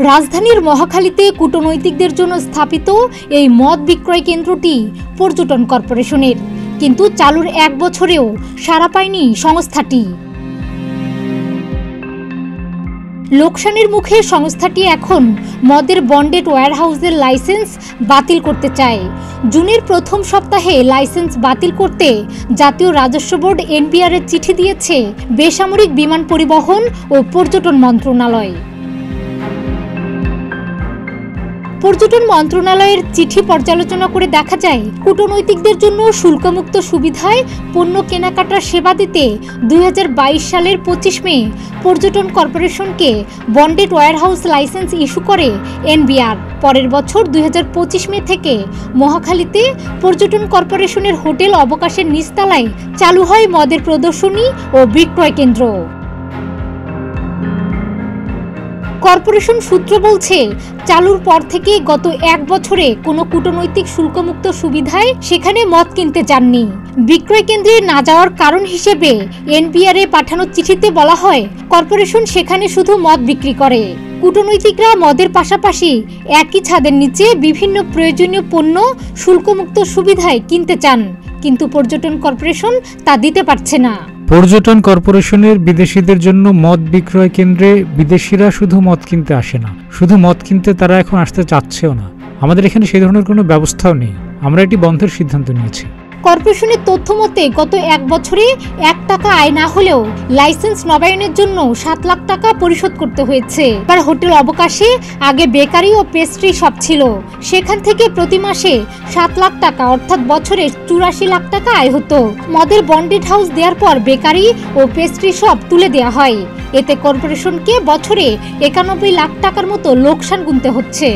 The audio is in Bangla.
রাজধানীর মহাখালীতে কূটনৈতিকদের জন্য স্থাপিত এই মদ বিক্রয় কেন্দ্রটি পর্যটন কর্পোরেশনের, কিন্তু চালুর 1 বছরেও সাড়া পায়নি সংস্থাটি। লোকসানের মুখে সংস্থাটি এখন মদের বন্ডেড ওয়্যারহাউসের লাইসেন্স বাতিল করতে চায়। জুনের প্রথম সপ্তাহে লাইসেন্স বাতিল করতে জাতীয় রাজস্ব বোর্ড এনবিআর এর চিঠি দিয়েছে বেসামরিক বিমান পরিবহন ও পর্যটন মন্ত্রণালয়। পর্যটন মন্ত্রণালয়ের চিঠি পর্যালোচনা করে দেখা যায়, কূটনৈতিকদের জন্য শুল্কমুক্ত সুবিধায় পণ্য কেনাকাটার সেবা দিতে 2022 সালের 25 মে পর্যটন কর্পোরেশনকে বন্ডেড ওয়্যারহাউস লাইসেন্স ইস্যু করে এনবিআর। পরের বছর 2025 মে থেকে মহাখালীতে পর্যটন কর্পোরেশনের হোটেল অবকাশের নিচতলায় চালু হয় মদের প্রদর্শনী ও বিক্রয় কেন্দ্র। কর্পোরেশন সূত্র বলছে, চালুর পর থেকে গত 1 বছরে কোনো কূটনৈতিক শুল্কমুক্ত সুবিধায় সেখানে মদ কিনতে যাননি। বিক্রয় কেন্দ্রে না যাওয়ার কারণ হিসেবে এনবিআরে পাঠানো চিঠিতে বলা হয়, কর্পোরেশন সেখানে শুধু মদ বিক্রি করে। কূটনৈতিকরা মদের পাশাপাশি একই ছাদের নিচে বিভিন্ন প্রয়োজনীয় পণ্য শুল্কমুক্ত সুবিধায় কিনতে চান, কিন্তু পর্যটন কর্পোরেশন তা দিতে পারছে না। পর্যটন কর্পোরেশনের বিদেশিদের জন্য মদ বিক্রয় কেন্দ্রে বিদেশিরা শুধু মদ কিনতে আসে না, শুধু মদ কিনতে তারা এখন আসতে চাচ্ছেও না। আমাদের এখানে সেই ধরনের কোনো ব্যবস্থাও নেই। আমরা এটি বন্ধের সিদ্ধান্ত নিয়েছি। কর্পোরেশনের তথ্য মতে গত 1 বছরে 1 টাকা আয় না হলেও লাইসেন্স নবায়নের জন্য 7 লাখ টাকা পরিশোধ করতে হয়েছে। আর হোটেল অবকাশে আগে বেকারি ও পেস্ট্রি শপ ছিল, সেখান থেকে প্রতি মাসে 7 লাখ টাকা অর্থাৎ বছরে 84 লাখ টাকা আয় হতো। মদের বন্ডেড হাউস দেওয়ার পর বেকারি ও পেস্ট্রি শপ তুলে দেওয়া হয়। এতে কর্পোরেশনকে বছরে 91 লাখ টাকার মতো লোকসান গুনতে হচ্ছে।